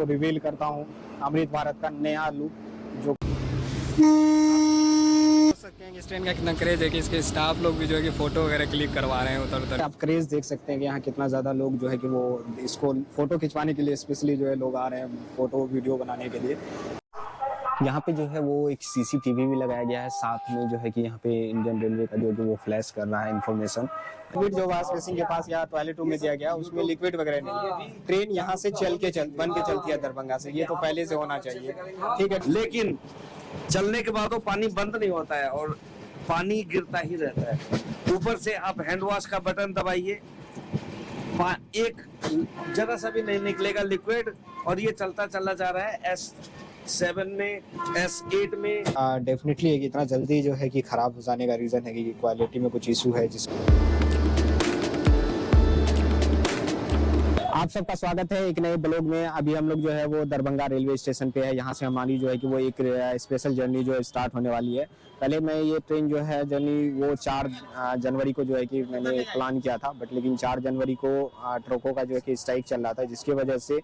को रिवील करता हूँ अमृत भारत का नया लुक जो सकते हैं कि इस ट्रेन का कितना क्रेज है कि इसके स्टाफ लोग भी जो है कि फोटो वगैरह क्लिक करवा रहे हैं उधर उधर। आप क्रेज देख सकते हैं कि यहाँ कितना ज़्यादा लोग जो है कि वो इसको फोटो खिंचवाने के लिए स्पेशली जो है लोग आ रहे हैं फोटो वीडियो बनाने के लिए। यहाँ पे जो है वो एक सीसीटीवी भी लगाया गया है, साथ में जो है कि यहाँ पे इंडियन रेलवे का जो वो फ्लैश कर रहा है इन्फॉर्मेशन। लिक्विड जो वाश बेसिन के पास या टॉयलेट रूम में दिया गया उसमें लिक्विड वगैरह नहीं है। ट्रेन यहाँ से बन के चलती है दरभंगा से, ये तो पहले से होना चाहिए, ठीक है। लेकिन चलने के बाद वो पानी बंद नहीं होता है और पानी गिरता ही रहता है। ऊपर से आप हैंड वॉश का बटन दबाइए, एक जरा सा भी नहीं निकलेगा लिक्विड, और ये चलता चला जा रहा है S7 में, S8 में। डेफिनेटली इतना जल्दी जो है कि खराब हो जाने का रीज़न है कि क्वालिटी में कुछ इशू है आप सबका स्वागत है एक नए ब्लॉग में। अभी हम लोग जो है वो दरभंगा रेलवे स्टेशन पे है। यहाँ से हमारी जो है कि वो एक स्पेशल जर्नी जो है स्टार्ट होने वाली है। पहले मैं ये ट्रेन जो है जर्नी वो 4 जनवरी को जो है कि मैंने प्लान किया था, बट लेकिन 4 जनवरी को ट्रकों का जो है कि स्ट्राइक चल रहा था, जिसकी वजह से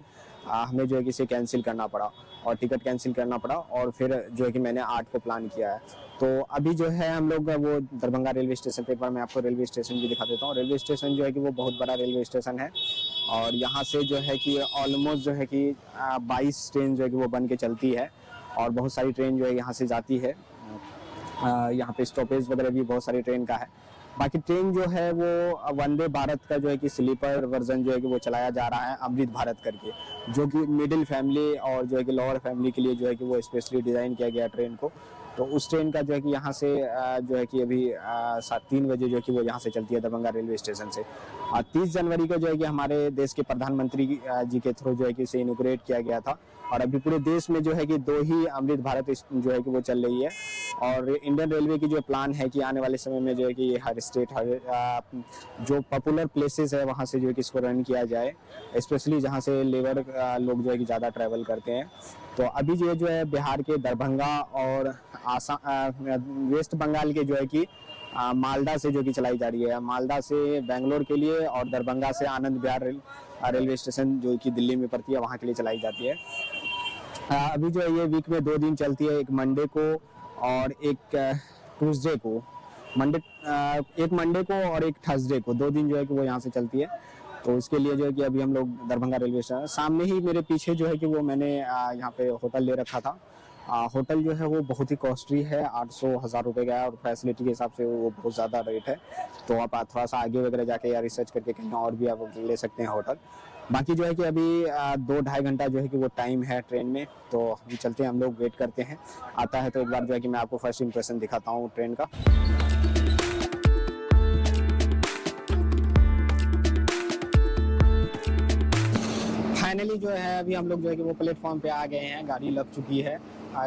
हमें जो है कि इसे कैंसिल करना पड़ा और टिकट कैंसिल करना पड़ा, और फिर जो है कि मैंने 8 को प्लान किया है। तो अभी जो है हम लोग वो दरभंगा रेलवे स्टेशन पे, एक बार मैं आपको रेलवे स्टेशन भी दिखा देता हूँ। रेलवे स्टेशन जो है कि वो बहुत बड़ा रेलवे स्टेशन है और यहाँ से जो है कि ऑलमोस्ट जो है कि 22 ट्रेन जो है कि वो बन के चलती है और बहुत सारी ट्रेन जो है यहाँ से जाती है। यहाँ पे स्टॉपेज वगैरह भी बहुत सारी ट्रेन का है। बाकी ट्रेन जो है वो वंदे भारत का जो है कि स्लीपर वर्जन जो है कि वो चलाया जा रहा है अमृत भारत करके, जो कि मिडिल फैमिली और जो है कि लोअर फैमिली के लिए जो है कि वो स्पेशली डिज़ाइन किया गया ट्रेन को। तो उस ट्रेन का जो है कि यहाँ से जो है कि अभी 3 बजे जो है कि वो यहाँ से चलती है दरभंगा रेलवे स्टेशन से। 30 जनवरी को जो है कि हमारे देश के प्रधानमंत्री जी के थ्रू जो है कि इसे इनोग्रेट किया गया था, और अभी पूरे देश में जो है कि 2 ही अमृत भारत जो है कि वो चल रही है। और इंडियन रेलवे की जो प्लान है कि आने वाले समय में जो है कि हर स्टेट, हर जो पॉपुलर प्लेसेस है वहाँ से जो है कि इसको रन किया जाए, स्पेशली जहाँ से लेबर लोग जो है कि ज़्यादा ट्रैवल करते हैं। तो अभी जो है बिहार के दरभंगा और वेस्ट बंगाल के जो है कि मालदा से जो कि चलाई जा रही है, मालदा से बेंगलोर के लिए और दरभंगा से आनंद विहार रेलवे स्टेशन जो कि दिल्ली में पड़ती है वहाँ के लिए चलाई जाती है। अभी जो है ये वीक में 2 दिन चलती है, एक मंडे को और एक ट्यूसडे को। एक मंडे को और एक थर्सडे को, 2 दिन जो है कि वो यहाँ से चलती है। तो इसके लिए जो है कि अभी हम लोग दरभंगा रेलवे स्टेशन, सामने ही मेरे पीछे जो है कि वो मैंने यहाँ पे होटल ले रखा था। होटल जो है वो बहुत ही कॉस्टली है, 800-1000 रुपये का है और फैसिलिटी के हिसाब से वो बहुत ज़्यादा रेट है। तो आप थोड़ा सा आगे वगैरह जाके या रिसर्च करके कहीं और भी आप ले सकते हैं होटल। बाकी जो है कि अभी 2-2.5 घंटा जो है कि वो टाइम है ट्रेन में, तो अभी चलते हैं, हम लोग वेट करते हैं। आता है तो एक बार जो है कि मैं आपको फर्स्ट इंप्रेशन दिखाता हूँ ट्रेन का। फाइनली जो है अभी हम लोग जो है कि वो प्लेटफॉर्म पे आ गए हैं, गाड़ी लग चुकी है।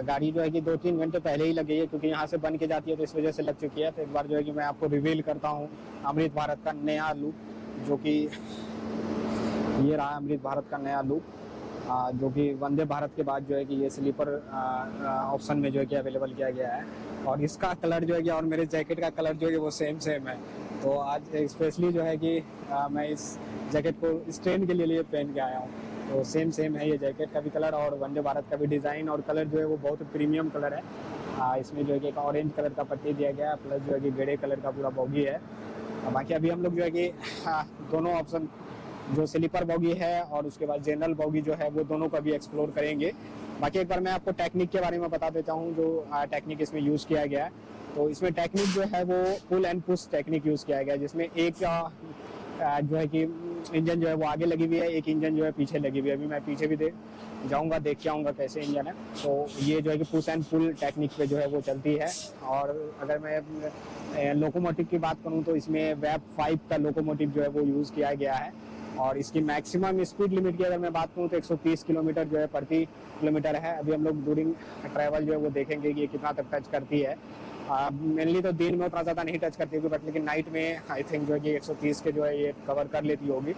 गाड़ी जो है कि 2-3 घंटे पहले ही लग गई है, क्योंकि यहाँ से बन के जाती है तो इस वजह से लग चुकी है। तो एक बार जो है कि मैं आपको रिवील करता हूँ अमृत भारत का नया लुक, जो कि ये रहा अमृत भारत का नया लुक, जो कि वंदे भारत के बाद जो है कि ये स्लीपर ऑप्शन में जो है कि अवेलेबल किया गया है। और इसका कलर जो है कि और मेरे जैकेट का कलर जो है कि वो सेम है। तो आज स्पेशली जो है कि मैं इस जैकेट को इस ट्रेन के लिए पहन के आया हूँ। तो सेम है ये जैकेट का भी कलर और वंदे भारत का भी डिज़ाइन, और कलर जो है वो बहुत प्रीमियम कलर है। इसमें जो है कि एक ऑरेंज कलर का पट्टी दिया गया है, प्लस जो है कि ग्रे कलर का पूरा बॉगी है। बाकी अभी हम लोग जो है कि दोनों ऑप्शन, जो स्लीपर बॉगी है और उसके बाद जनरल बॉगी जो है, वो दोनों का भी एक्सप्लोर करेंगे। बाकी एक बार मैं आपको टेक्निक के बारे में बता देता हूँ, जो टेक्निक इसमें यूज़ किया गया है। तो इसमें टेक्निक जो है वो pull and push technique use किया गया है, जिसमें एक जो है कि इंजन जो है वो आगे लगी हुई है, एक इंजन जो है पीछे लगी हुई है। अभी मैं पीछे भी देख के आऊँगा कैसे इंजन है। तो ये जो है कि पुश एंड पुल टेक्निक पे जो है वो चलती है। और अगर मैं लोकोमोटिव की बात करूँ तो इसमें वेब 5 का लोकोमोटिव जो है वो यूज़ किया गया है। और इसकी मैक्सिमम स्पीड लिमिट की अगर मैं बात करूँ तो 130 किलोमीटर जो है प्रति किलोमीटर है। अभी हम लोग ड्यूरिंग ट्रैवल जो है वो देखेंगे कि ये कितना तक टच करती है। मेनली तो दिन में उतना ज़्यादा नहीं टच करती होगी, बट लेकिन नाइट में आई थिंक जो है कि 130 के जो है ये कवर कर लेती होगी।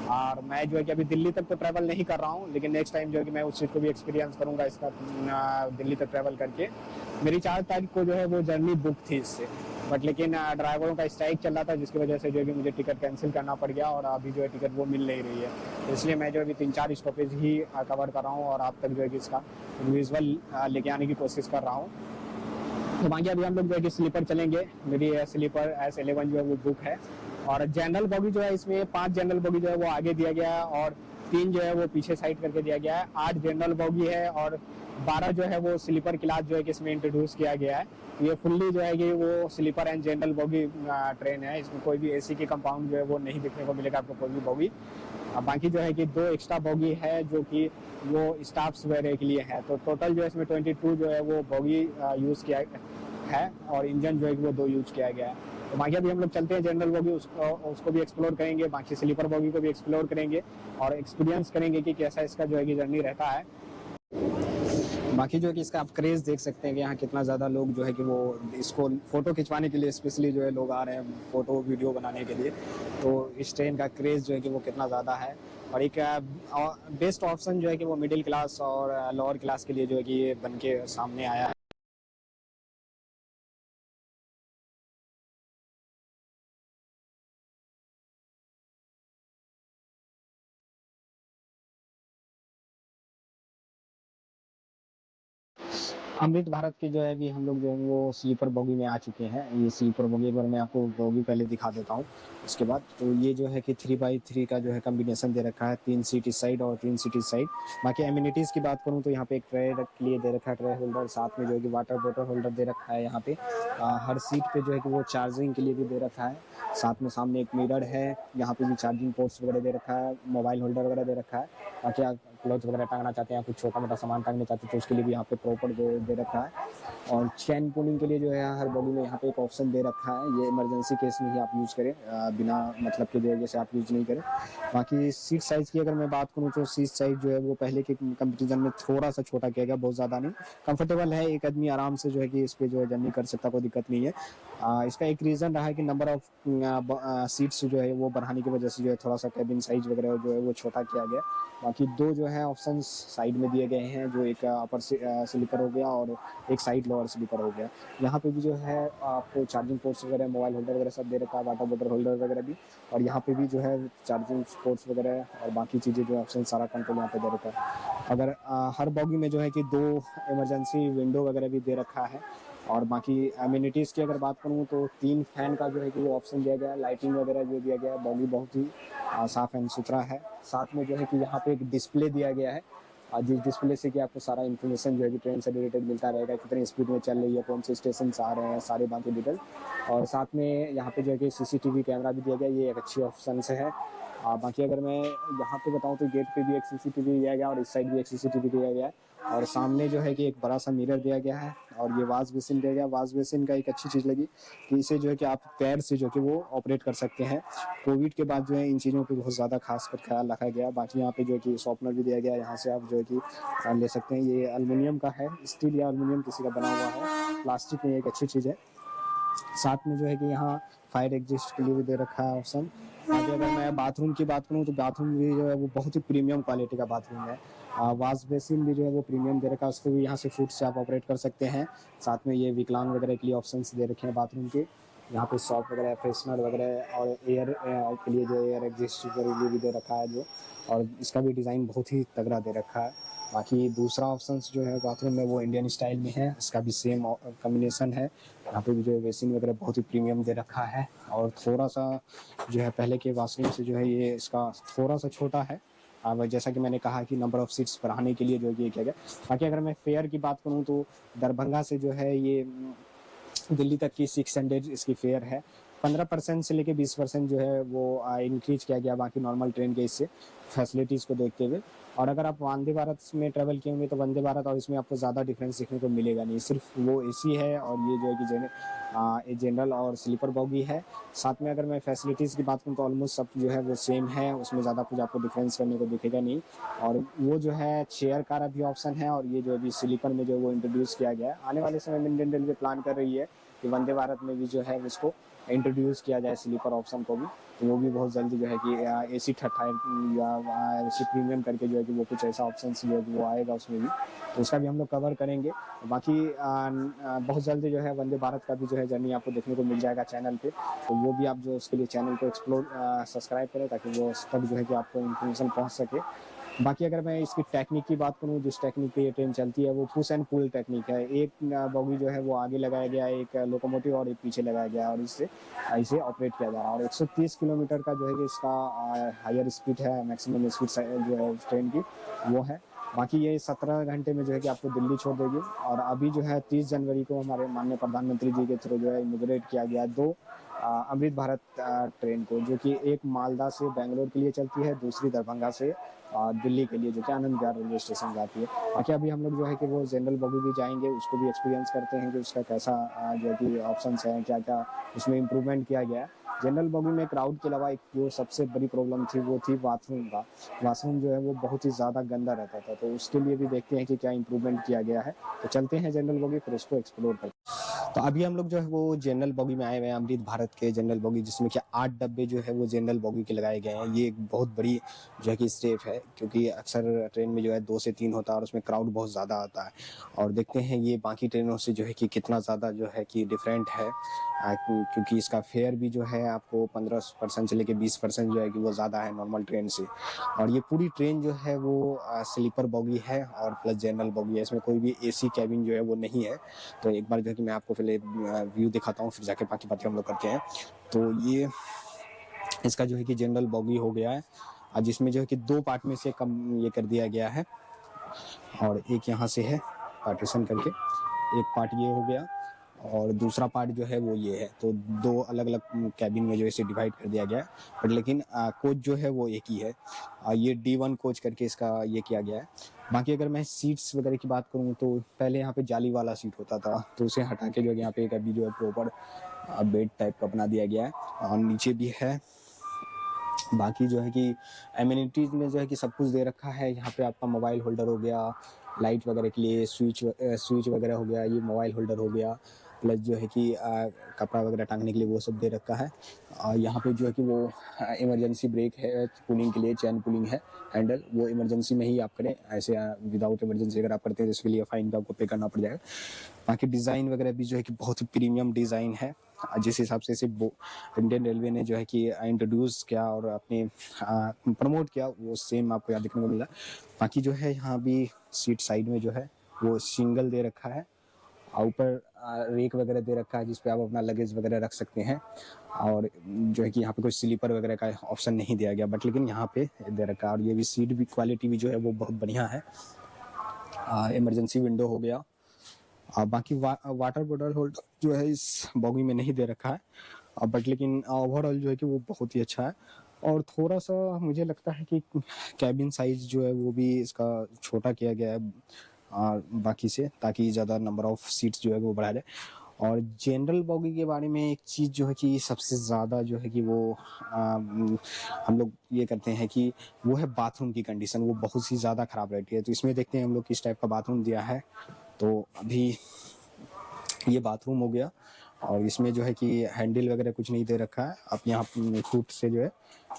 और मैं जो है कि अभी दिल्ली तक तो ट्रैवल नहीं कर रहा हूँ, लेकिन नेक्स्ट टाइम जो है कि मैं उस चीज़ को भी एक्सपीरियंस करूँगा इसका, दिल्ली तक ट्रैवल करके। मेरी 4 तारीख को जो है वो जर्नी बुक थी इससे, बट लेकिन ड्राइवरों का स्ट्राइक चल रहा था, जिसकी वजह से जो है कि मुझे टिकट कैंसिल करना पड़ गया और अभी जो है टिकट वो मिल नहीं रही है। तो इसलिए मैं जो अभी 3-4 स्टॉपेज ही कवर कर रहा हूँ और आप तक जो है कि इसका विजुअल लेके आने की कोशिश कर रहा हूँ। तो बाकी अभी हम लोग जो है कि स्लीपर चलेंगे। मेरी स्लीपर S11 जो है वो बुक है और जनरल बॉगी जो है इसमें 5 जनरल बॉगी जो है वो आगे दिया गया है और 3 जो है वो पीछे साइड करके दिया गया है। 8 जनरल बॉगी है और 12 जो है वो स्लीपर क्लास जो है कि इसमें इंट्रोड्यूस किया गया है। ये फुल्ली जो है कि वो sleeper and general bogie train है। इसमें कोई भी AC के कंपाउंड जो है वो नहीं देखने को मिलेगा आपको कोई भी बॉगी। बाकी जो है कि 2 एक्स्ट्रा बॉगी है जो कि वो स्टाफ्स वगैरह के लिए है। तो टोटल जो है इसमें 22 जो है वो बॉगी यूज़ किया है और इंजन जो है कि वो 2 यूज किया गया है। तो बाकी अभी हम लोग चलते हैं जनरल बॉगी, उसको भी एक्सप्लोर करेंगे, बाकी स्लीपर बॉगी को भी एक्सप्लोर करेंगे और एक्सपीरियंस करेंगे कि कैसा इसका जो है कि जर्नी रहता है। बाकी जो है कि इसका आप क्रेज़ देख सकते हैं कि यहाँ कितना ज़्यादा लोग जो है कि वो इसको फ़ोटो खिंचवाने के लिए स्पेशली जो है लोग आ रहे हैं फ़ोटो वीडियो बनाने के लिए। तो इस ट्रेन का क्रेज़ जो है कि वो कितना ज़्यादा है और एक बेस्ट ऑप्शन जो है कि वो मिडिल क्लास और लोअर क्लास के लिए जो है कि ये बन के सामने आया है। अमृत भारत के जो है अभी हम लोग जो है वो स्लीपर बोगी में आ चुके हैं। ये स्लीपर बोगी पर मैं आपको बोगी पहले दिखा देता हूँ उसके बाद। तो ये जो है कि 3x3 का जो है कम्बिनेशन दे रखा है, 3 सीट इस साइड और 3 सीट इस साइड। बाकी एमिनिटीज़ की बात करूँ तो यहाँ पे एक ट्रे के लिए दे रखा है, ट्रे होल्डर, साथ में जो है कि वाटर बॉटल होल्डर दे रखा है। यहाँ पे हर सीट पे जो है कि वो चार्जिंग के लिए भी दे रखा है। साथ में सामने एक मिरर है, यहाँ पे भी चार्जिंग पोर्ट्स वगैरह दे रखा है, मोबाइल होल्डर वगैरह दे रखा है। बाकी आप क्लॉथ वगैरह टांगना चाहते हैं, कुछ छोटा मोटा सामान टांगना चाहते हैं तो उसके लिए भी यहाँ पे प्रॉपर दे रखा है। और चैन पुलिंग के लिए जो है हर बॉगी में यहाँ पे एक ऑप्शन दे रखा है। ये इमरजेंसी केस में ही आप यूज़ करें, बिना मतलब के वजह से आप यूज़ नहीं करें। बाकी सीट साइज़ की अगर मैं बात करूँ तो सीट साइज़ जो है वो पहले के कंपेरिजन में थोड़ा सा छोटा किया गया, बहुत ज़्यादा नहीं। कंफर्टेबल है, एक आदमी आराम से जो है कि इस पर जो है जर्नी कर सकता, कोई दिक्कत नहीं है। इसका एक रीज़न रहा है कि नंबर ऑफ सीट्स जो है वो बढ़ाने की वजह से जो है थोड़ा सा कैबिन साइज वगैरह जो है वो छोटा किया गया। बाकी 2 जो है ऑप्शन साइड में दिए गए हैं, जो एक अपर स्लीपर हो गया और एक साइड लोअर स्लीपर हो गया। यहाँ पे भी जो है आपको चार्जिंग पोर्ट्स वगैरह, मोबाइल होल्डर वगैरह सब दे रखा है, वाटर बॉटल होल्डर वगैरह भी। और यहाँ पे भी जो है चार्जिंग पोर्ट्स वगैरह और बाकी चीज़ें जो ऑप्शन सारा कंट्रोल यहाँ पे दे रखा है। अगर हर बॉगी में जो है कि 2 इमरजेंसी विंडो वगैरह भी दे रखा है। और बाकी एमिनिटीज़ की अगर बात करूँ तो 3 फैन का जो है कि वो ऑप्शन दिया गया है, लाइटिंग वगैरह जो दिया गया है, बॉगी बहुत ही साफ़ एंड सुथरा है। साथ में जो है कि यहाँ पे एक डिस्प्ले दिया गया है, जिस डिस्प्ले से कि आपको सारा इन्फॉर्मेशन जो है कि ट्रेन से रिलेटेड मिलता रहेगा, कितनी स्पीड में चल रही है, कौन से स्टेशन आ रहे हैं, सारे बाकी डिटेल। और साथ में यहाँ पे जो है कि CCTV कैमरा भी दिया गया, ये एक अच्छी ऑप्शन से है। बाकी अगर मैं यहाँ पे बताऊँ तो गेट पे भी एक CCTV दिया गया और इस साइड भी एक CCTV दिया गया है। और सामने जो है कि एक बड़ा सा मिरर दिया गया है और ये वाश बेसिन दिया गया। वाश बेसिन का एक अच्छी चीज़ लगी कि इसे जो है कि आप पैर से जो कि वो ऑपरेट कर सकते हैं। कोविड के बाद जो है इन चीज़ों पे बहुत ज़्यादा खास कर ख्याल रखा गया। बाकी यहाँ पे जो है कि शॉर्पनर भी दिया गया है, यहाँ से आप जो है कि ले सकते हैं। ये एल्युमिनियम का है, स्टील या एल्युमिनियम किसी का बना हुआ है, प्लास्टिक में एक अच्छी चीज़ है। साथ में जो है कि यहाँ फायर एग्जिस्ट के लिए भी दे रखा है ऑप्शन। आगे अगर मैं बाथरूम की बात करूँ तो बाथरूम भी जो है वो बहुत ही प्रीमियम क्वालिटी का बाथरूम है। वाश बेसिन भी जो है वो प्रीमियम दे रखा है, उसको भी यहाँ से फुट से आप ऑपरेट कर सकते हैं। साथ में ये विकलांग वगैरह के लिए ऑप्शंस दे रखे हैं बाथरूम के। यहाँ पे सॉफ्ट वगैरह, फ्रेशनर वगैरह और एयर के लिए जो एयर एग्जिस्ट के लिए भी दे रखा है जो। और इसका भी डिज़ाइन बहुत ही तगड़ा दे रखा है। बाकी दूसरा ऑप्शन जो है बाथरूम में वो इंडियन स्टाइल में है, इसका भी सेम कॉम्बिनेशन है। यहाँ पे भी जो है बेसिन वगैरह बहुत ही प्रीमियम दे रखा है और थोड़ा सा जो है पहले के वाशरूम से जो है ये इसका थोड़ा सा छोटा है। अब जैसा कि मैंने कहा कि नंबर ऑफ़ सीट्स बढ़ाने के लिए जो ये किया गया। बाकी अगर मैं फेयर की बात करूँ तो दरभंगा से जो है ये दिल्ली तक की 600 इसकी फेयर है। 15% से लेके 20% जो है वो इंक्रीज किया गया बाकी नॉर्मल ट्रेन के इससे फैसिलिटीज़ को देखते हुए। और अगर आप वंदे भारत में ट्रैवल किए होंगे तो वंदे भारत और इसमें आपको ज़्यादा डिफरेंस देखने को मिलेगा नहीं, सिर्फ वो AC है और ये जो है कि जनरल और स्लीपर बॉगी है। साथ में अगर मैं फैसिलिटीज़ की बात करूँ तो ऑलमोस्ट सब जो है वो सेम है, उसमें ज़्यादा कुछ आपको डिफरेंस करने को दिखेगा नहीं। और वो जो है चेयर कार अभी ऑप्शन है और ये जो अभी स्लीपर में जो वो इंट्रोड्यूस किया गया है। आने वाले समय में इंडियन रेलवे प्लान कर रही है कि वंदे भारत में भी जो है इसको इंट्रोड्यूस किया जाए स्लीपर ऑप्शन को भी। तो वो भी बहुत जल्दी जो है कि AC थर्ड या AC प्रीमियम करके जो है कि वो कुछ ऐसा ऑप्शन जो है कि वो आएगा उसमें भी, तो उसका भी हम लोग कवर करेंगे। बाकी बहुत जल्दी जो है वंदे भारत का भी जो है जर्नी आपको देखने को मिल जाएगा चैनल पे, तो वो भी आप जो उसके लिए चैनल को एक्सप्लोर सब्सक्राइब करें ताकि वो उस तक जो है कि आपको इन्फॉर्मेशन पहुंच सके। बाकी अगर मैं इसकी टेक्निक की बात करूं, जिस टेक्निक पे ये ट्रेन चलती है वो पुश एंड पुल टेक्निक है। एक बॉगी जो है वो आगे लगाया गया है, एक लोकोमोटिव, और एक पीछे लगाया गया है, और इससे इसे ऑपरेट किया जा रहा है। और 130 किलोमीटर का जो है कि इसका हायर स्पीड है, मैक्सिमम स्पीड जो है ट्रेन की वो है। बाकी ये 17 घंटे में जो है कि आपको दिल्ली छोड़ देगी। और अभी जो है 30 जनवरी को हमारे माननीय प्रधानमंत्री जी के थ्रू जो है इनोग्रेट किया गया 2 अमृत भारत ट्रेन को, जो कि एक मालदा से बेंगलोर के लिए चलती है, दूसरी दरभंगा से दिल्ली के लिए, जो कि आनंद विहार रेलवे स्टेशन जाती है। बाकी अभी हम लोग जो है कि वो जनरल बॉगी भी जाएंगे, उसको भी एक्सपीरियंस करते हैं कि उसका कैसा जो है कि ऑप्शंस हैं, क्या क्या उसमें इम्प्रूवमेंट किया गया है। जनरल बॉगी में क्राउड के अलावा एक जो सबसे बड़ी प्रॉब्लम थी वो थी बाथरूम का। बाथरूम जो है वो बहुत ही ज़्यादा गंदा रहता था, तो उसके लिए भी देखते हैं कि क्या इम्प्रूवमेंट किया गया है। तो चलते हैं जनरल बॉगी, फिर उसको एक्सप्लोर करते हैं। तो अभी हम लोग जो है वो जनरल बॉगी में आए हुए हैं, अमृत भारत के जनरल बॉगी, जिसमें कि 8 डब्बे जो है वो जनरल बॉगी के लगाए गए हैं। ये एक बहुत बड़ी जो है कि स्टेप है, क्योंकि अक्सर ट्रेन में जो है 2 से 3 होता है और उसमें क्राउड बहुत ज़्यादा आता है। और देखते हैं ये बाकी ट्रेनों से जो है कि कितना ज़्यादा जो है कि डिफरेंट है, क्योंकि इसका फेयर भी जो है आपको 15% से लेके 20% जो है कि वो ज़्यादा है नॉर्मल ट्रेन से। और ये पूरी ट्रेन जो है वो स्लीपर बॉगी है और प्लस जनरल बॉगी है, इसमें कोई भी AC कैबिन जो है वो नहीं है। तो एक बार जो है कि मैं आपको पहले व्यू दिखाता हूँ, फिर जाके बाकी बातें हम लोग करते हैं। तो ये इसका जो है कि जनरल बॉगी हो गया है, जिसमें जो है कि 2 पार्ट में से कम ये कर दिया गया है, और एक यहाँ से है पार्टीशन करके, एक पार्ट ये हो गया और दूसरा पार्ट जो है वो ये है। तो 2 अलग अलग कैबिन में जो है इसे डिवाइड कर दिया गया है, बट लेकिन कोच जो है वो एक ही है। ये D1 कोच करके इसका ये किया गया है। बाकी अगर मैं सीट्स वगैरह की बात करूँ, तो पहले यहाँ पे जाली वाला सीट होता था, तो उसे हटा के जो है यहाँ पे एक अभी जो है प्रॉपर बेड टाइप का बना दिया गया है, और नीचे भी है। बाकी जो है कि एमिनिटीज़ में जो है कि सब कुछ दे रखा है। यहाँ पे आपका मोबाइल होल्डर हो गया, लाइट वगैरह के लिए स्विच वगैरह हो गया, ये मोबाइल होल्डर हो गया, प्लस जो है कि कपड़ा वगैरह टांगने के लिए वो सब दे रखा है। और यहाँ पे जो है कि वो इमरजेंसी ब्रेक है, पुलिंग के लिए चैन पुलिंग है हैंडल, वो इमरजेंसी में ही आप करें, ऐसे विदाउट इमरजेंसी अगर आप करते हैं तो इसके लिए फाइन भी आपको पे करना पड़ जाएगा। बाकी डिज़ाइन वगैरह भी जो है कि बहुत ही प्रीमियम डिज़ाइन है, जिस हिसाब से इसे इंडियन रेलवे ने जो है कि इंट्रोड्यूस किया और अपने प्रमोट किया, वो सेम आपको यहाँ देखने को मिला। बाकी जो है यहाँ भी सीट साइड में जो है वो सिंगल दे रखा है, और ऊपर रेक वगैरह दे रखा है जिस पे आप अपना लगेज वगैरह रख सकते हैं। और जो है कि यहाँ पे कोई स्लीपर वगैरह का ऑप्शन नहीं दिया गया, बट लेकिन यहाँ पे दे रखा है। और ये भी सीट भी क्वालिटी भी जो है वो बहुत बढ़िया है। इमरजेंसी विंडो हो गया। बाकी वाटर बॉटल होल्डर जो है इस बॉगी में नहीं दे रखा है, बट लेकिन ओवरऑल जो है कि वो बहुत ही अच्छा है। और थोड़ा सा मुझे लगता है कि कैबिन साइज जो है वो भी इसका छोटा किया गया है बाकी से, ताकि ज़्यादा नंबर ऑफ सीट्स जो है वो बढ़ा जाए। और जनरल बॉगी के बारे में एक चीज़ जो है कि सबसे ज़्यादा जो है कि वो हम लोग ये करते हैं कि वो है बाथरूम की कंडीशन, वो बहुत ही ज़्यादा ख़राब रहती है। तो इसमें देखते हैं हम लोग किस टाइप का बाथरूम दिया है। तो अभी ये बाथरूम हो गया, और इसमें जो है कि हैंडल वगैरह कुछ नहीं दे रखा है। आप यहाँ फुट से जो है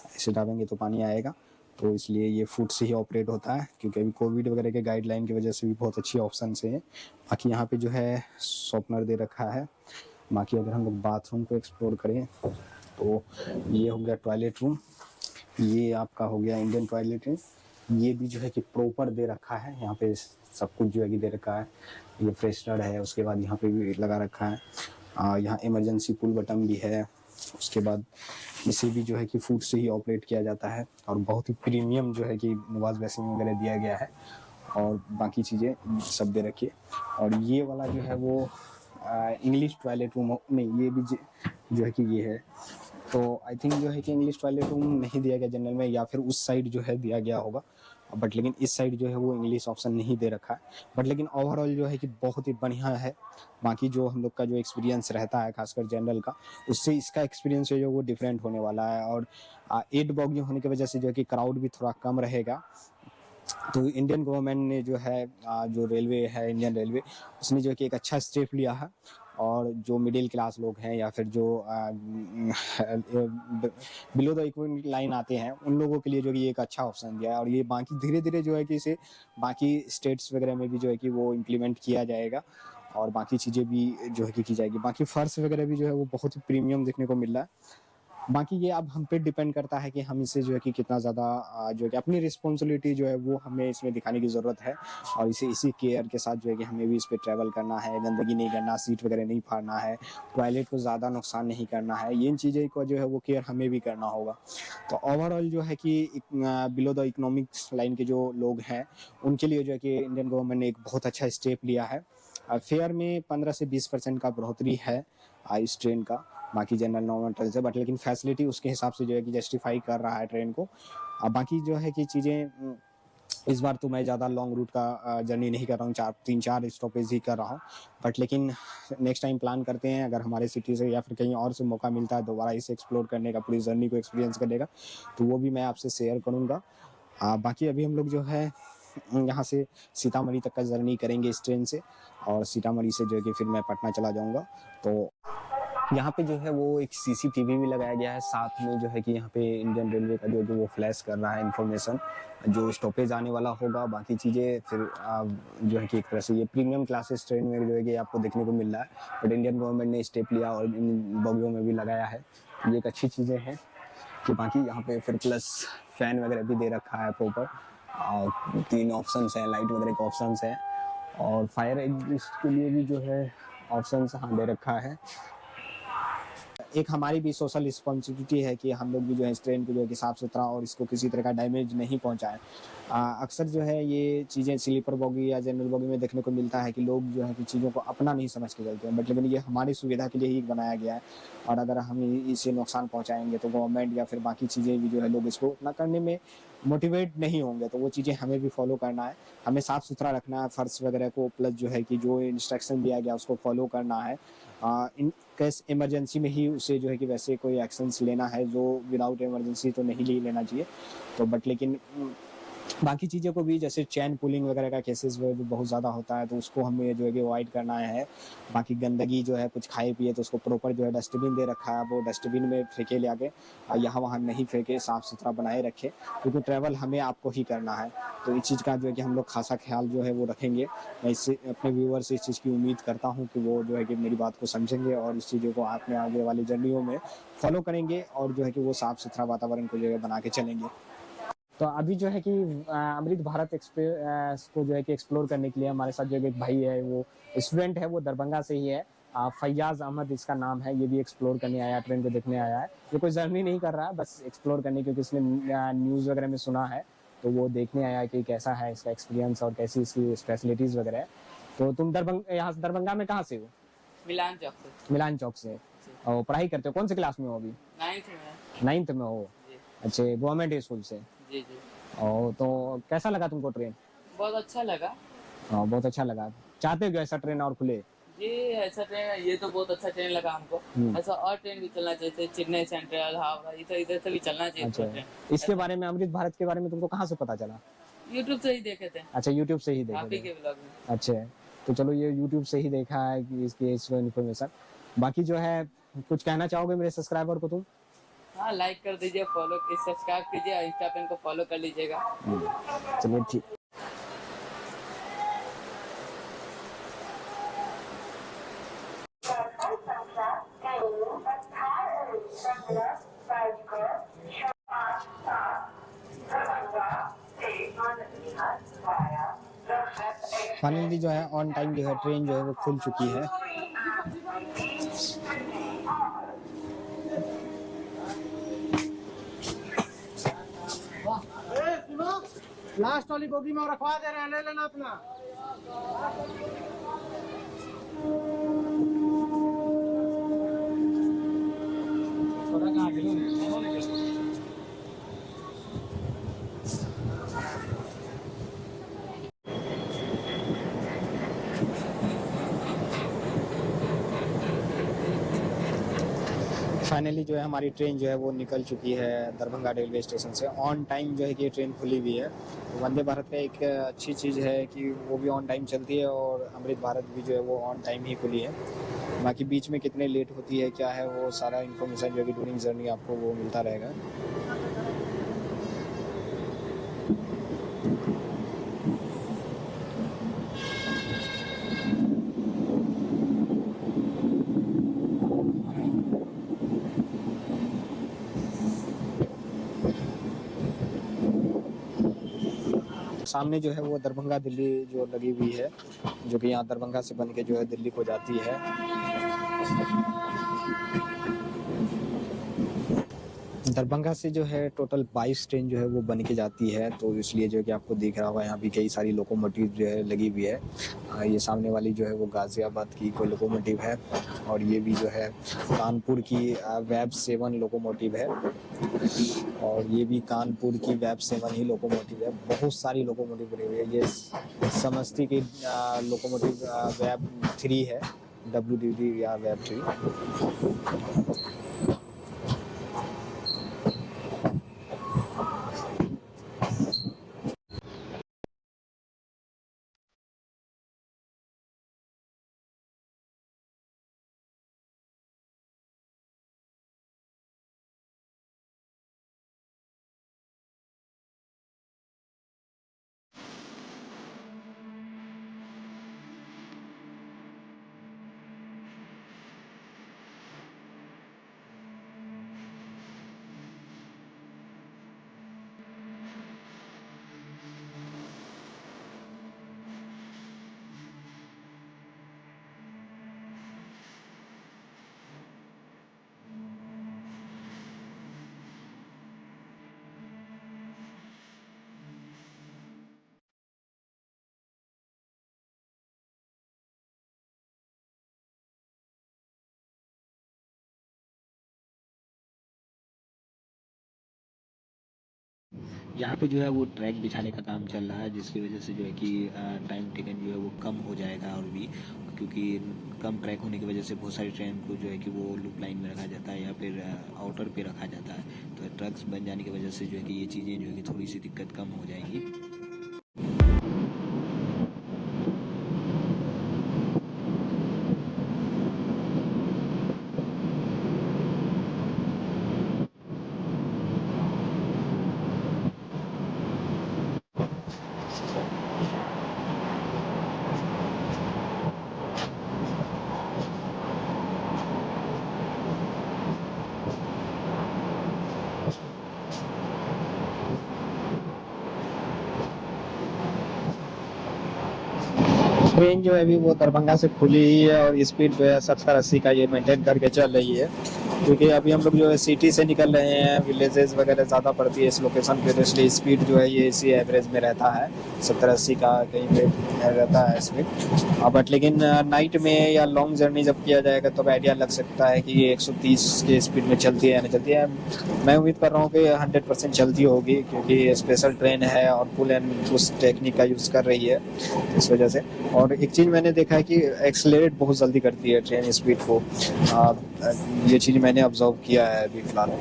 ऐसे डालेंगे तो पानी आएगा, तो इसलिए ये फुट से ही ऑपरेट होता है, क्योंकि अभी कोविड वगैरह के गाइडलाइन की वजह से भी बहुत अच्छी ऑप्शन है। बाकी यहाँ पे जो है शॉर्पनर दे रखा है। बाकी अगर हम लोग बाथरूम को एक्सप्लोर करें तो ये हो गया टॉयलेट रूम, ये आपका हो गया इंडियन टॉयलेट रूम। ये भी जो है कि प्रॉपर दे रखा है, यहाँ पे सब कुछ जो है कि दे रखा है। ये फ्रेशनर है, उसके बाद यहाँ पे भी लगा रखा है। यहाँ इमरजेंसी पुल बटन भी है। उसके बाद इसे भी जो है कि फुट से ही ऑपरेट किया जाता है, और बहुत ही प्रीमियम जो है कि वाश बेसिन वगैरह दिया गया है, और बाकी चीज़ें सब दे रखी है। और ये वाला जो है वो इंग्लिश टॉयलेट रूम नहीं, ये भी जो है कि ये है। तो आई थिंक जो है कि इंग्लिश टॉयलेट रूम नहीं दिया गया जनरल में, या फिर उस साइड जो है दिया गया होगा, बट लेकिन इस साइड जो है वो इंग्लिश ऑप्शन नहीं दे रखा है। बट लेकिन ओवरऑल जो है कि बहुत ही बढ़िया है। बाकी जो हम लोग का जो एक्सपीरियंस रहता है खासकर जनरल का, उससे इसका एक्सपीरियंस जो है वो डिफरेंट होने वाला है। और 8 बॉगी होने की वजह से जो है कि क्राउड भी थोड़ा कम रहेगा। तो इंडियन गवर्नमेंट ने जो है जो रेलवे है, इंडियन रेलवे, उसने जो है कि एक अच्छा स्टेप लिया है। और जो मिडिल क्लास लोग हैं या फिर जो बिलो द इकोनॉमिक लाइन आते हैं उन लोगों के लिए जो कि ये एक अच्छा ऑप्शन दिया है। और ये बाकी धीरे धीरे जो है कि इसे बाकी स्टेट्स वगैरह में भी जो है कि वो इम्प्लीमेंट किया जाएगा और बाकी चीज़ें भी जो है कि की जाएगी। बाकी फर्श वगैरह भी जो है वो बहुत ही प्रीमियम देखने को मिल रहा है। बाकी ये अब हम पे डिपेंड करता है कि हम इसे जो है कि कितना ज़्यादा जो है कि अपनी रिस्पॉन्सिबिलिटी जो है वो हमें इसमें दिखाने की ज़रूरत है और इसे इसी केयर के साथ जो है कि हमें भी इस पे ट्रैवल करना है, गंदगी नहीं करना, सीट वगैरह नहीं फाड़ना है, टॉयलेट को ज़्यादा नुकसान नहीं करना है। ये इन चीज़ें को जो है वो केयर हमें भी करना होगा। तो ओवरऑल जो है कि बिलो द इकोनॉमिक्स लाइन के जो लोग हैं उनके लिए जो है कि इंडियन गवर्नमेंट ने एक बहुत अच्छा स्टेप लिया है। फेयर में 15 से 20% का बढ़ोतरी है इस ट्रेन का, बाकी जनरल नॉर्मल ट्रेन से, बट लेकिन फैसिलिटी उसके हिसाब से जो है कि जस्टिफाई कर रहा है ट्रेन को। बाकी जो है कि चीज़ें इस बार तो मैं ज़्यादा लॉन्ग रूट का जर्नी नहीं कर रहा हूँ, 3-4 स्टॉपेज ही कर रहा हूँ, बट लेकिन नेक्स्ट टाइम प्लान करते हैं अगर हमारे सिटी से या फिर कहीं और से मौका मिलता है दोबारा इसे एक्सप्लोर करने का, पूरी जर्नी को एक्सपीरियंस करने का, तो वो भी मैं आपसे शेयर करूँगा। बाकी अभी हम लोग जो है यहाँ से सीतामढ़ी तक का जर्नी करेंगे इस ट्रेन से और सीतामढ़ी से जो है कि फिर मैं पटना चला जाऊँगा। तो यहाँ पे जो है वो एक सीसीटीवी भी लगाया गया है, साथ में जो है कि यहाँ पे इंडियन रेलवे का जो वो फ्लैश कर रहा है इन्फॉर्मेशन जो स्टॉपेज आने वाला होगा, बाकी चीज़ें फिर जो है कि एक तरह से ये प्रीमियम क्लासेस ट्रेन में जो है कि आपको देखने को मिल रहा है, बट इंडियन गवर्नमेंट ने स्टेप लिया और इन बगियों में भी लगाया है। ये एक अच्छी चीज़ें हैं कि बाकी यहाँ पे फिर प्लस फैन वगैरह भी दे रखा है प्रॉपर और 3 ऑप्शंस हैं, लाइट वगैरह के ऑप्शंस हैं और फायर एग्जिस्ट के लिए भी जो है ऑप्शंस हाँ दे रखा है। एक हमारी भी सोशल रिस्पॉन्सिबिलिटी है कि हम लोग भी जो है इस ट्रेन को जो है कि साफ सुथरा और इसको किसी तरह का डैमेज नहीं पहुंचाएं। अक्सर जो है ये चीज़ें स्लीपर बोगी या जनरल बोगी में देखने को मिलता है कि लोग जो है कि चीज़ों को अपना नहीं समझ के चलते हैं, बट लेकिन ये हमारी सुविधा के लिए ही बनाया गया है और अगर हम इसे नुकसान पहुँचाएंगे तो गवर्नमेंट या फिर बाकी चीज़ें भी जो है लोग इसको उतना करने में मोटिवेट नहीं होंगे, तो वो चीज़ें हमें भी फॉलो करना है, हमें साफ़ सुथरा रखना है फर्श वगैरह को, प्लस जो है कि जो इंस्ट्रक्शन दिया गया उसको फॉलो करना है। इन केस इमरजेंसी में ही उसे जो है कि वैसे कोई एक्शंस लेना है, जो विदाउट इमरजेंसी तो नहीं लेना चाहिए। तो बट लेकिन बाकी चीज़ों को भी जैसे चैन पुलिंग वगैरह का केसेस जो बहुत ज़्यादा होता है तो उसको हमें जो है कि अवॉइड करना है। बाकी गंदगी जो है कुछ खाए पिए तो उसको प्रॉपर जो है डस्टबिन दे रखा है, वो डस्टबिन में फेंके ले आके यहाँ वहाँ नहीं फेंके, साफ़ सुथरा बनाए रखे, क्योंकि ट्रैवल हमें आपको ही करना है। तो इस चीज़ का जो है कि हम लोग खासा ख्याल जो है वो रखेंगे। मैं इससे अपने व्यूअर से इस चीज़ की उम्मीद करता हूँ कि वो जो है कि मेरी बात को समझेंगे और इस चीज़ों को अपने आगे वाली जर्नियों में फॉलो करेंगे और जो है कि वो साफ़ सुथरा वातावरण को जो है बना के चलेंगे। तो अभी जो है कि अमृत भारत एक्सप्रेस को जो है कि एक्सप्लोर करने के लिए हमारे साथ जो एक भाई है, वो स्टूडेंट है, वो दरभंगा से ही है, फैयाज अहमद इसका नाम है। ये भी एक्सप्लोर करने आया, ट्रेन को देखने आया है। ये कोई जर्नी नहीं कर रहा है, बस एक्सप्लोर करने, क्योंकि इसने न्यूज़ वगैरह में सुना है तो वो देखने आया कि कैसा है इसका एक्सपीरियंस और कैसी इसकी फैसिलिटीज़ वगैरह है। तो तुम यहाँ दरभंगा में कहाँ से हो? मिलान चौक से। मिलान चौक से। और पढ़ाई करते हो, कौन से क्लास में हो अभी? 9th में हो। अच्छा, गवर्नमेंट स्कूल से? जी जी। और तो कैसा लगा तुमको ट्रेन? बहुत अच्छा लगा। हाँ, बहुत अच्छा लगा। चाहते हो कि ऐसा ट्रेन और खुले? जी, ऐसा ट्रेन, ये तो बहुत अच्छा ट्रेन लगा हमको। ऐसा और ट्रेन भी चलना चाहिए, चेन्नई सेंट्रल, हावड़ा, इधर से भी चलना चाहिए। अच्छा, इसके बारे में, अमृत भारत के बारे में तुमको कहाँ से पता चला? यूट्यूब से ही देखे थे। अच्छा, यूट्यूब से ही देखे आप ही के ब्लॉग में। अच्छा, तो चलो ये यूट्यूब से ही देखा है कि इसकी इन्फॉर्मेशन। बाकी जो है कुछ कहना चाहोगे मेरे सब्सक्राइबर को तुम? हाँ, लाइक कर दीजिए, फॉलो सब्सक्राइब कीजिए, इंस्टा पे इनको फॉलो कर लीजिएगा। चलिए ठीक। फाइनली जो है ऑन टाइम जो है ट्रेन जो है वो खुल चुकी है। लास्ट वाली बोगी में रखवा दे रहे हैं, ले लेना अपना। फाइनली जो है हमारी ट्रेन जो है वो निकल चुकी है दरभंगा रेलवे स्टेशन से। ऑन टाइम जो है कि ये ट्रेन खुली हुई है। तो वंदे भारत का एक अच्छी चीज़ है कि वो भी ऑन टाइम चलती है और अमृत भारत भी जो है वो ऑन टाइम ही खुली है। बाकी बीच में कितने लेट होती है क्या है वो सारा इन्फॉर्मेशन जो है कि ड्यूरिंग जर्नी आपको वो मिलता रहेगा। सामने जो है वो दरभंगा दिल्ली जो लगी हुई है, जो कि यहाँ दरभंगा से बन के जो है दिल्ली को जाती है। दरभंगा से जो है टोटल 22 ट्रेन जो है वो बन के जाती है, तो इसलिए जो है कि आपको दिख रहा होगा यहाँ भी कई सारी लोकोमोटिव जो है लगी हुई है। ये सामने वाली जो है वो गाजियाबाद की कोई लोकोमोटिव है और ये भी जो है कानपुर की वेब 7 लोकोमोटिव है और ये भी कानपुर की वेब 7 ही लोकोमोटिव है। बहुत सारी लोकोमोटिव बनी हुई है। ये समस्ती की लोकोमोटिव वेब 3 है, WDD या वेब 3। यहाँ पे जो है वो ट्रैक बिछाने का काम चल रहा है, जिसकी वजह से जो है कि टाइम टेकन जो है वो कम हो जाएगा और भी, क्योंकि कम ट्रैक होने की वजह से बहुत सारी ट्रेन को जो है कि वो लूप लाइन में रखा जाता है या फिर आउटर पे रखा जाता है। तो ट्रक्स बन जाने की वजह से जो है कि ये चीज़ें जो है कि थोड़ी सी दिक्कत कम हो जाएंगी। ट्रेन जो है अभी वो दरभंगा से खुली ही है और स्पीड जो है 70-80 का ये मेंटेन करके चल रही है, क्योंकि अभी हम लोग जो है सिटी से निकल रहे हैं, विलेजेस वगैरह ज़्यादा पड़ती है इस लोकेशन पे, तो इसलिए स्पीड जो है ये इसी एवरेज में रहता है, 70-80 का कहीं पे रहता है स्पीड। बट लेकिन नाइट में या लॉन्ग जर्नी जब किया जाएगा तो आइडिया लग सकता है कि ये 130 के स्पीड में चलती है या नहीं चलती है। मैं उम्मीद कर रहा हूँ कि 100% चलती होगी, क्योंकि स्पेशल ट्रेन है और पुल एंड पुश टेक्निक का यूज़ कर रही है इस वजह से। और एक चीज़ मैंने देखा है कि एक्सेलरेट बहुत जल्दी करती है ट्रेन स्पीड को, ये चीज़ मैंने ऑब्जर्व किया है अभी फिलहाल।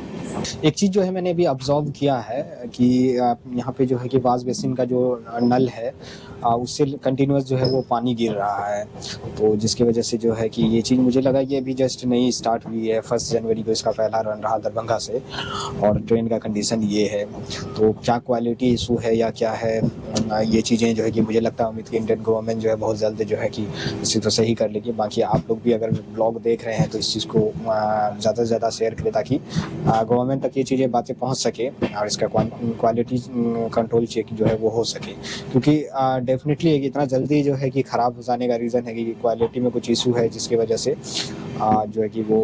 एक चीज़ जो है मैंने अभी ऑब्जर्व किया है कि यहाँ पे जो है कि वाश बेसिन का जो नल है उससे कंटिन्यूस जो है वो पानी गिर रहा है, तो जिसकी वजह से जो है कि ये चीज़ मुझे लगा ये अभी जस्ट नहीं स्टार्ट हुई है, 1 जनवरी को इसका पहला रन रहा दरभंगा से और ट्रेन का कंडीशन ये है। तो क्या क्वालिटी इशू है या क्या है, ये चीज़ें जो है कि मुझे लगता है उम्मीद कि इंडियन गवर्नमेंट जो है बहुत जल्द जो है कि इस चीज़ को सही कर लेगी। बाकी आप लोग भी अगर ब्लॉग देख रहे हैं तो इस चीज़ को ज़्यादा से ज़्यादा शेयर करें ताकि गवर्नमेंट तक ये चीज़ें बातें पहुँच सके और इसका क्वालिटी कंट्रोल चेक जो है वो हो सके, क्योंकि डेफिनेटली इतना जल्दी जो है कि ख़राब हो जाने का रीज़न है कि क्वालिटी में कुछ इशू है, जिसकी वजह से जो है कि वो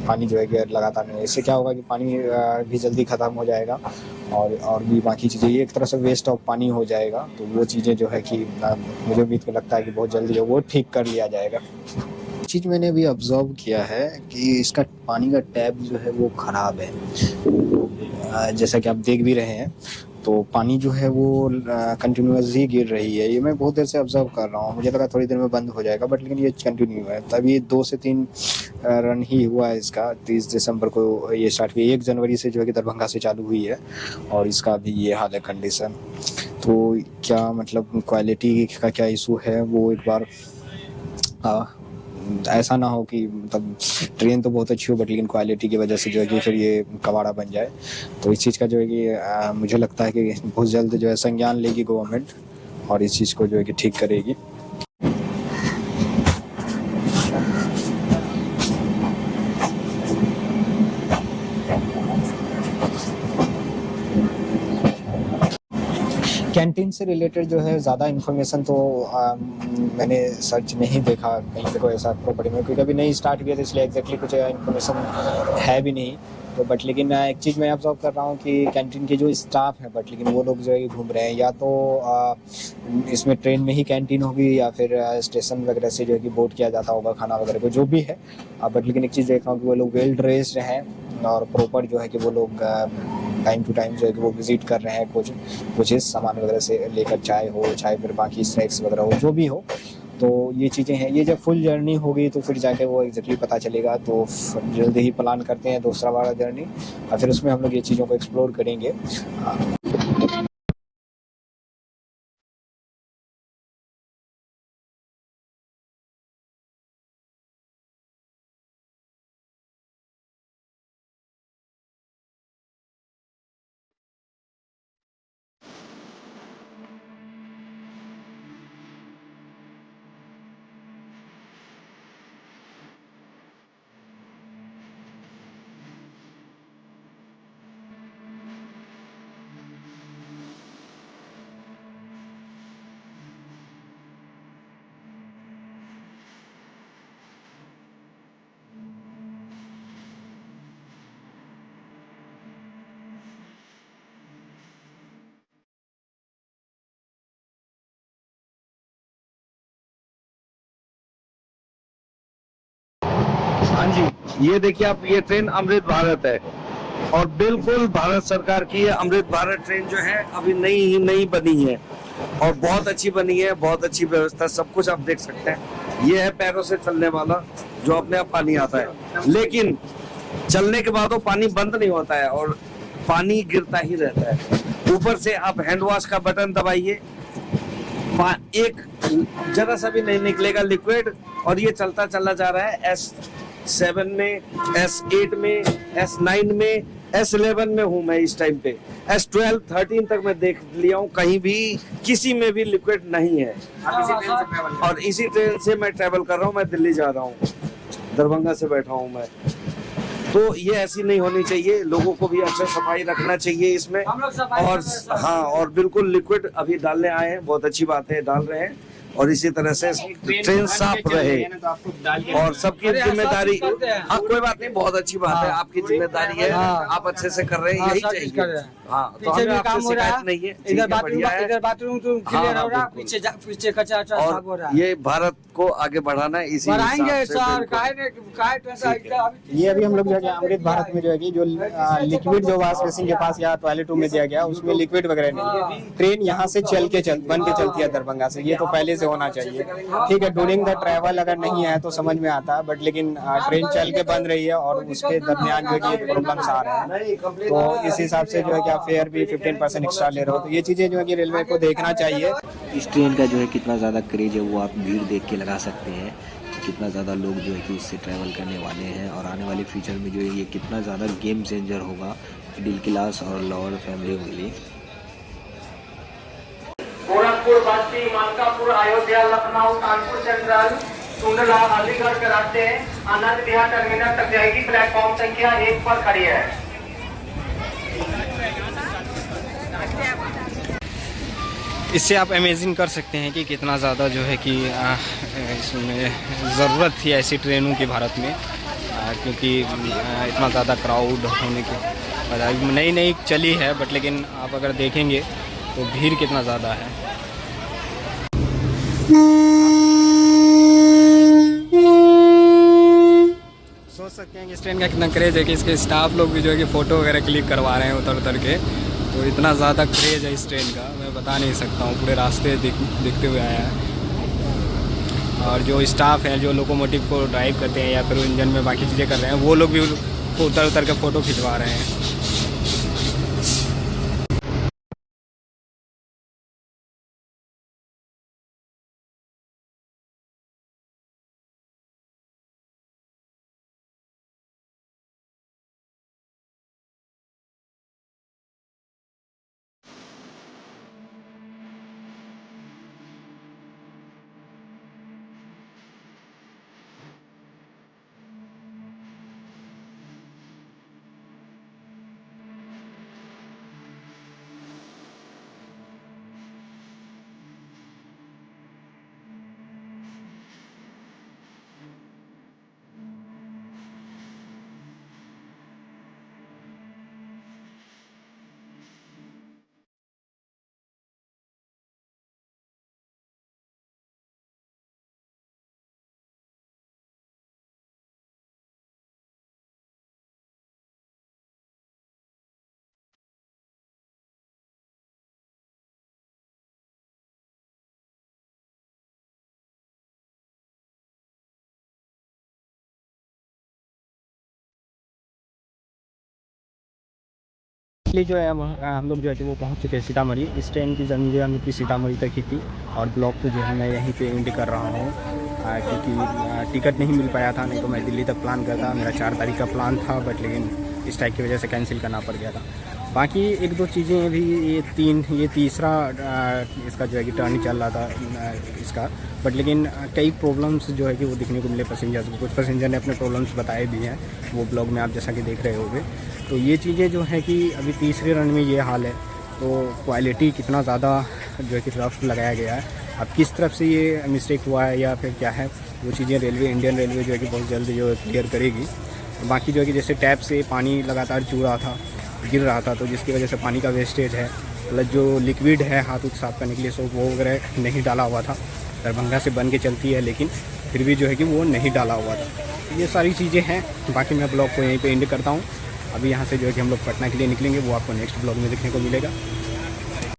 पानी जो है कि लगातार नहीं, इससे क्या होगा कि पानी भी जल्दी ख़त्म हो जाएगा और भी बाकी चीज़ें, ये एक तरह से वेस्ट ऑफ पानी हो जाएगा। तो वो चीज़ें जो है कि मुझे उम्मीद को लगता है कि बहुत जल्दी जो वो ठीक कर लिया जाएगा। चीज़ मैंने अभी ऑब्जर्व किया है कि इसका पानी का टैप जो है वो ख़राब है, जैसा कि आप देख भी रहे हैं। तो पानी जो है वो कंटिन्यूस ही गिर रही है। ये मैं बहुत देर से ऑब्जर्व कर रहा हूँ, मुझे लगा थोड़ी देर में बंद हो जाएगा, बट लेकिन ये कंटिन्यू है। तभी 2 से 3 रन ही हुआ है इसका। 30 दिसंबर को ये स्टार्ट हुई, 1 जनवरी से जो है कि दरभंगा से चालू हुई है और इसका भी ये हाल है कंडीशन। तो क्या मतलब क्वालिटी का क्या इशू है वो एक बार ऐसा ना हो कि मतलब ट्रेन तो बहुत अच्छी हो बट लेकिन क्वालिटी की वजह से जो है कि फिर ये कबाड़ा बन जाए। तो इस चीज़ का जो है कि मुझे लगता है कि बहुत जल्द जो है संज्ञान लेगी गवर्नमेंट और इस चीज़ को जो है कि ठीक करेगी। कैंटीन से रिलेटेड जो है ज़्यादा इन्फॉर्मेशन तो मैंने सर्च नहीं देखा कहीं पे कोई ऐसा प्रॉपर्टी में, क्योंकि अभी नहीं स्टार्ट किया था इसलिए एग्जैक्टली कुछ इन्फॉर्मेशन है भी नहीं। तो बट लेकिन एक चीज़ मैं ऑब्जर्व कर रहा हूँ कि कैंटीन के जो स्टाफ है बट लेकिन वो लोग जो है घूम रहे हैं, या तो इसमें ट्रेन में ही कैंटीन होगी या फिर स्टेशन वगैरह से जो है कि बोर्ड किया जाता होगा खाना वगैरह को, जो भी है। बट लेकिन एक चीज़ देख रहा हूँ कि वो लोग वेल ड्रेस्ड हैं और प्रॉपर जो है कि वो लोग टाइम टू टाइम जो है कि वो विजिट कर रहे हैं कुछ इस सामान वगैरह से लेकर, चाय हो चाहे फिर बाकी स्नैक्स वगैरह हो जो भी हो। तो ये चीज़ें हैं, ये जब फुल जर्नी होगी तो फिर जाके वो एग्जैक्टली पता चलेगा। तो जल्दी ही प्लान करते हैं दूसरा वाला जर्नी और फिर उसमें हम लोग ये चीज़ों को एक्सप्लोर करेंगे। हाँ जी, ये देखिए आप, ये ट्रेन अमृत भारत है और बिल्कुल भारत सरकार की है। अमृत भारत ट्रेन जो है अभी नई बनी है और बहुत अच्छी बनी है, बहुत अच्छी व्यवस्था, सब कुछ आप देख सकते हैं। ये है पैरों से चलने वाला जो अपने आप पानी आता है, लेकिन चलने के बाद वो पानी बंद नहीं होता है और पानी गिरता ही रहता है। ऊपर से आप हैंड वॉश का बटन दबाइए, एक जरा सा भी नहीं निकलेगा लिक्विड और ये चलता चला जा रहा है। S7 में, S8 में, S9 में, S11 में हूँ मैं इस टाइम पे। S12, 13 तक मैं देख लिया हूँ, कहीं भी किसी में भी लिक्विड नहीं है। और इसी ट्रेन से मैं ट्रेवल कर रहा हूँ, मैं दिल्ली जा रहा हूँ, दरभंगा से बैठा हूँ मैं। तो ये ऐसी नहीं होनी चाहिए, लोगों को भी अच्छा सफाई रखना चाहिए इसमें। और हाँ, और बिल्कुल लिक्विड अभी डालने आए हैं, बहुत अच्छी बात है, डाल रहे हैं और इसी तरह से ट्रेन साफ रहे और सबकी जिम्मेदारी। हाँ, कोई बात नहीं, बहुत अच्छी बात है, आपकी जिम्मेदारी है, आप अच्छे से कर रहे हैं, यही चाहिए। हाँ, तो हमें आपसे शिकायत नहीं है, इधर बाथरूम क्लियर हो रहा है, पीछे कचरा साफ हो रहा है। ये भारत को आगे बढ़ाना है, इसी बढ़ाएंगे सर। ये अभी हम लोग जो है अमृत भारत में जो है कि जो लिक्विड जो वॉश बेसिन के पास या टॉयलेट रूम में दिया गया उसमें लिक्विड वगैरह नहीं है। ट्रेन यहाँ से बन के चलती है दरभंगा से, ये तो पहले से होना चाहिए। ठीक है, ड्यूरिंग द ट्रैवल अगर नहीं है तो समझ में आता है, बट लेकिन ट्रेन चल के बन रही है और उसके दरमियान जो है प्रॉब्लम्स आ रहे हैं, तो इस हिसाब से जो है कि फेयर भी 15% एक्स्ट्रा ले रहे हो। तो ये चीजें जो है कि रेलवे को देखना चाहिए। इस ट्रेन का जो है कितना ज़्यादा क्रेज है वो आप भीड़ देख के लगा सकते हैं कि कितना ज़्यादा लोग जो है कि इससे ट्रैवल करने वाले हैं और आने वाले फ्यूचर में जो है ये कितना ज़्यादा गेम चेंजर होगा मिडिल क्लास और लोअर फैमिली के लिए। गोरखपुर, बस्ती, मानकापुर, अयोध्या, लखनऊ, कानपुर सेंट्रल, टुंडला, अलीगढ़ के रास्ते आनंद विहार टर्मिनल तक जाएगी। प्लेटफॉर्म संख्या 1 पर खड़ी है। इससे आप इमेजिन कर सकते हैं कि कितना ज़्यादा जो है कि इसमें ज़रूरत थी ऐसी ट्रेनों की भारत में, क्योंकि इतना ज़्यादा क्राउड होने की नई चली है, बट लेकिन आप अगर देखेंगे तो भीड़ कितना ज़्यादा है। सोच सकते हैं कि इस ट्रेन का कितना क्रेज़ है कि इसके स्टाफ लोग भी जो है कि फ़ोटो वगैरह क्लिक करवा रहे हैं उतर के। तो इतना ज़्यादा क्रेज़ है इस ट्रेन का, मैं बता नहीं सकता हूँ। पूरे रास्ते देखते हुए आया है। और जो स्टाफ है, जो लोकोमोटिव को ड्राइव करते हैं या फिर इंजन में बाकी चीज़ें कर रहे हैं, वो लोग भी उतर के फ़ोटो खिंचवा रहे हैं। इसलिए जो है हम लोग जो है कि वो पहुंच चुके हैं सीतामढ़ी। इस ट्रेन की जर्नी जो है हम लोग की सीतामढ़ी तक ही थी। और ब्लॉग तो जो है मैं यहीं पे एंड कर रहा हूँ, क्योंकि टिकट नहीं मिल पाया था, नहीं तो मैं दिल्ली तक प्लान करता। मेरा 4 तारीख का प्लान था, बट लेकिन स्ट्राइक की वजह से कैंसिल करना पड़ गया था। बाकी एक दो चीज़ें भी, ये तीसरा इसका जो है कि टर्न चल रहा था इसका, बट लेकिन कई प्रॉब्लम्स जो है कि वो दिखने को मिले पैसेंजर्स को। कुछ पैसेंजर ने अपने प्रॉब्लम्स बताए भी हैं, वो ब्लॉग में आप जैसा कि देख रहे होंगे। तो ये चीज़ें जो है कि अभी तीसरे रन में ये हाल है, तो क्वालिटी कितना ज़्यादा जो है कि रफ लगाया गया है। अब किस तरफ से ये मिस्टेक हुआ है या फिर क्या है, वो चीज़ें इंडियन रेलवे जो है कि बहुत जल्द जो है क्लियर करेगी। बाकी जो है कि जैसे टैप से पानी लगातार चू रहा था, गिर रहा था, तो जिसकी वजह से पानी का वेस्टेज है, प्लस जो लिक्विड है हाथ उठ साफ करने के लिए, सो वो वगैरह नहीं डाला हुआ था। दरभंगा से बन के चलती है, लेकिन फिर भी जो है कि वो नहीं डाला हुआ था। ये सारी चीज़ें हैं। बाकी मैं ब्लॉग को यहीं पे एंड करता हूँ। अभी यहाँ से जो है कि हम लोग पटना के लिए निकलेंगे, वो आपको नेक्स्ट ब्लॉग में देखने को मिलेगा।